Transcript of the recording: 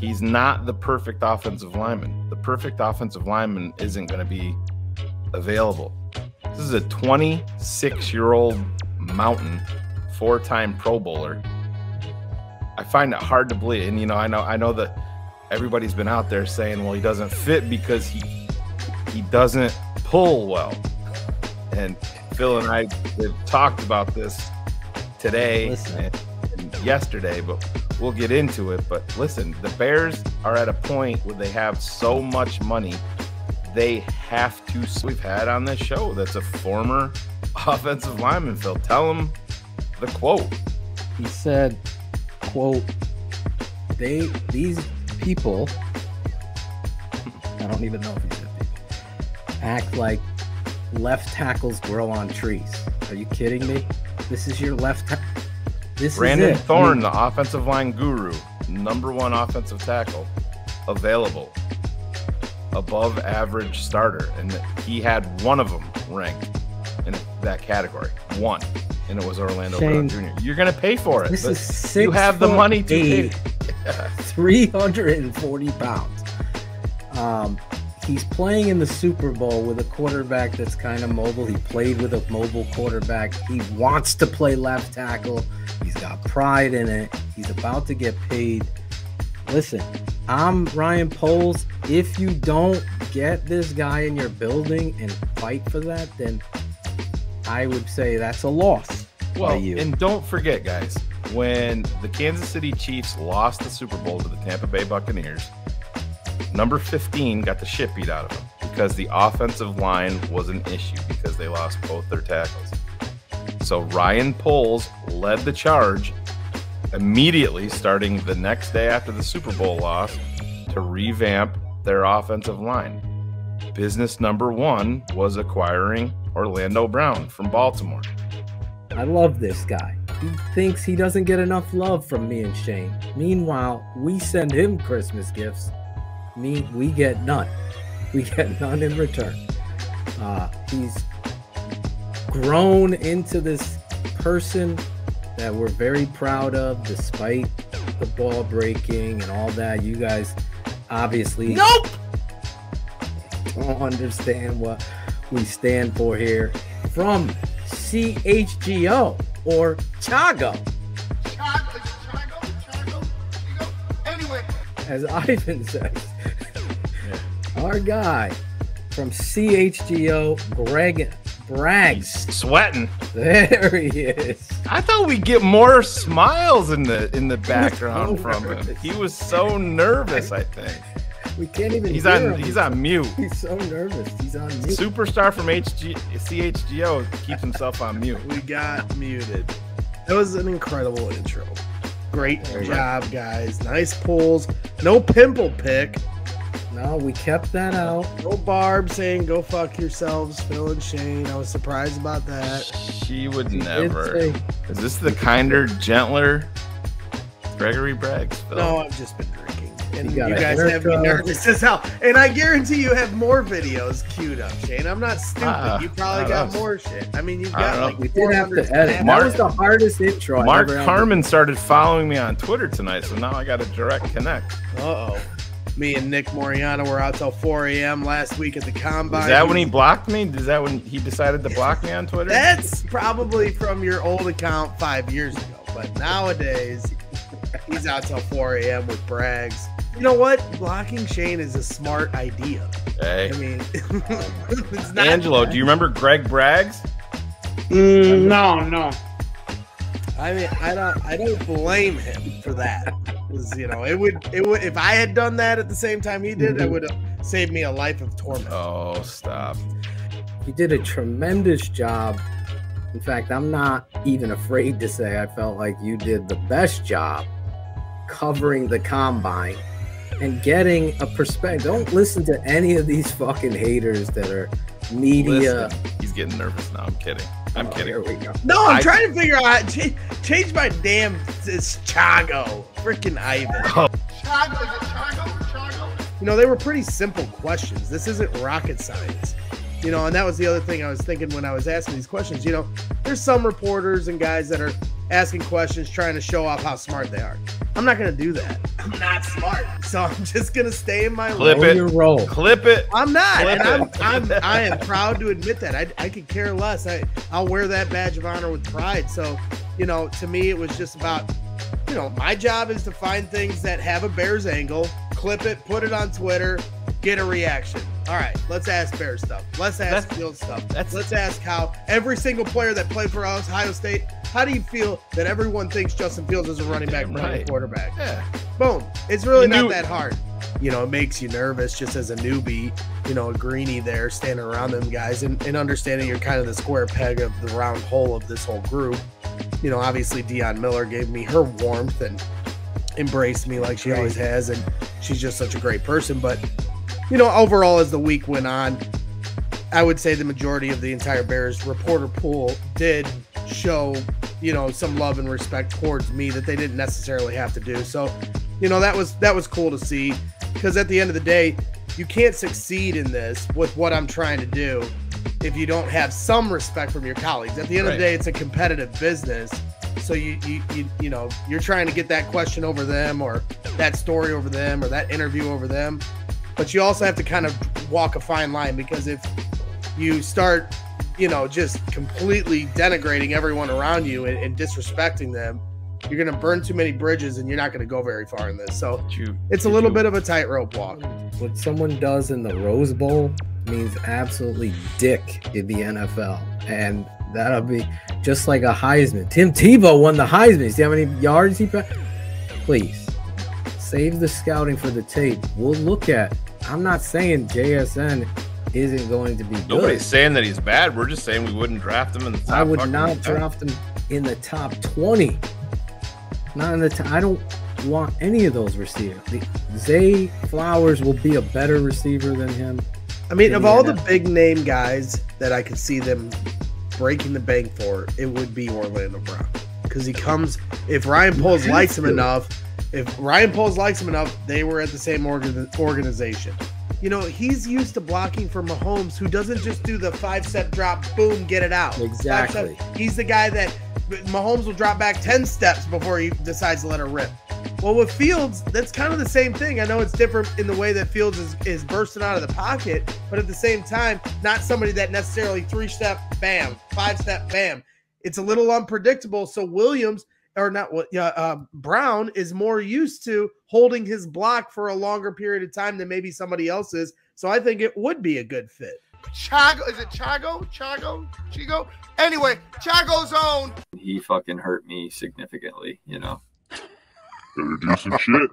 He's not the perfect offensive lineman. The perfect offensive lineman isn't going to be available. This is a 26-year-old mountain, 4-time Pro Bowler. I find it hard to believe. And, you know, I know that everybody's been out there saying, well, he doesn't fit because he doesn't pull well. And Phil and I have talked about this today and yesterday, but we'll get into it. But listen, the Bears are at a point where they have so much money, they have to. We've had on this show that's a former offensive lineman. Phil, tell him the quote. He said, quote, these people, I don't even know if he said people, act like left tackles grow on trees. Are you kidding me? This is your left tackle. Brandon Thorne, the offensive line guru, #1 offensive tackle, available, above average starter, and he had one of them ranked in that category, one, and it was Orlando Brown Jr. You're going to pay for it. This is 6 you have the money to pay. 340 pounds. He's playing in the Super Bowl with a quarterback that's kind of mobile. He played with a mobile quarterback. He wants to play left tackle. He's got pride in it. He's about to get paid. Listen, I'm Ryan Poles. If you don't get this guy in your building and fight for that, then I would say that's a loss. Well, and don't forget, guys, when the Kansas City Chiefs lost the Super Bowl to the Tampa Bay Buccaneers, number 15 got the shit beat out of them because the offensive line was an issue because they lost both their tackles. So Ryan Poles led the charge immediately, starting the next day after the Super Bowl loss, to revamp their offensive line. Business #1 was acquiring Orlando Brown from Baltimore. I love this guy. He thinks he doesn't get enough love from me and Shane. Meanwhile, we send him Christmas gifts. We get none. We get none in return. He's grown into this person that we're very proud of, despite the ball breaking and all that. You guys obviously don't understand what we stand for here. From CHGO or Chago. Anyway, as Ivan says, our guy from CHGO, Greg Braggs. He's sweating. There he is. I thought we'd get more smiles in the background from him. He was so nervous, I think. We can't even he's on mute. He's so nervous. He's on mute. Superstar from CHGO keeps himself on mute. We got muted. That was an incredible intro. Great job, guys. Nice pulls. No pimple pick. No, we kept that out. No Barb saying go fuck yourselves, Phil and Shane. I was surprised about that. She would never. Is this the kinder, gentler Gregory Braggs, Phil? No, I've just been drinking. And you guys have me nervous as hell. And I guarantee you have more videos queued up, Shane. I'm not stupid. You probably got more shit. I mean, you've got like we did have to edit. That was the hardest intro. Mark Carmen started following me on Twitter tonight, so now I got a direct connect. Uh-oh. Me and Nick Moriano were out till 4 a.m. last week at the Combine. Is that when he blocked me? Is that when he decided to block me on Twitter? That's probably from your old account 5 years ago. But nowadays, he's out till 4 a.m. with Braggs. You know what? Blocking Shane is a smart idea. Hey. I mean, it's not Angelo, do you remember Greg Braggs? No. I mean, I don't blame him for that. You know, it would if I had done that at the same time he did, it would have saved me a life of torment. Oh, stop. He did a tremendous job. In fact, I'm not even afraid to say I felt like you did the best job covering the Combine and getting a perspective. Don't listen to any of these fucking haters that are media. Listen, he's getting nervous now. I'm kidding. I'm kidding. Here we go. No, I'm trying to figure out change my damn Chago. Freaking Ivan. Oh. Chago. You know, they were pretty simple questions. This isn't rocket science. You know, and that was the other thing I was thinking when I was asking these questions. You know, there's some reporters and guys that are asking questions trying to show off how smart they are. I'm not going to do that. I'm not smart. So I'm just gonna stay in my Clip lane. it. Your role. Clip it. I'm not, Clip and I am proud to admit that. I could care less. I'll wear that badge of honor with pride. So, to me, it was just about, my job is to find things that have a Bears angle, clip it, put it on Twitter, get a reaction. All right, let's ask Bear stuff. Let's ask Field stuff. Let's ask how every single player that played for Ohio State, how do you feel that everyone thinks Justin Fields is a running back, running quarterback? Yeah. Boom. It's really not that hard. It makes you nervous just as a newbie, a greenie there standing around them guys and understanding you're kind of the square peg of the round hole of this whole group. Obviously Deion Miller gave me her warmth and embraced me like she always has, and she's just such a great person. But overall, as the week went on, I would say the majority of the entire Bears reporter pool did show, some love and respect towards me that they didn't necessarily have to do. So, that was cool to see, because at the end of the day, you can't succeed in this with what I'm trying to do if you don't have some respect from your colleagues. At the end of the day, it's a competitive business. So you're trying to get that question over them, or that story over them, or that interview over them. But you also have to kind of walk a fine line, because if you start, just completely denigrating everyone around you and disrespecting them, you're going to burn too many bridges and you're not going to go very far in this. So it's a little bit of a tightrope walk. What someone does in the Rose Bowl means absolutely dick in the NFL. And that'll be just like a Heisman. Tim Tebow won the Heisman. See how many yards he passed? Please, save the scouting for the tape. We'll look at. I'm not saying JSN isn't going to be good. Nobody's saying that he's bad. We're just saying we wouldn't draft him in the top. I would not draft him in the top 20. Not in the top. I don't want any of those receivers. Zay Flowers will be a better receiver than him. I mean, of all the big name guys that I could see them breaking the bank for, it would be Orlando Brown, because he comes. If Ryan Poles likes him enough, they were at the same organization. He's used to blocking for Mahomes, who doesn't just do the 5-step drop, boom, get it out. Exactly. He's the guy that Mahomes will drop back 10 steps before he decides to let it rip. Well, with Fields, that's kind of the same thing. I know it's different in the way that Fields is bursting out of the pocket, but at the same time, not somebody that necessarily 3-step, bam, 5-step, bam. It's a little unpredictable. So Brown is more used to holding his block for a longer period of time than maybe somebody else is. So I think it would be a good fit. Chago, is it Chago? Chigo? Anyway, Chago's own. He fucking hurt me significantly, Better do some shit.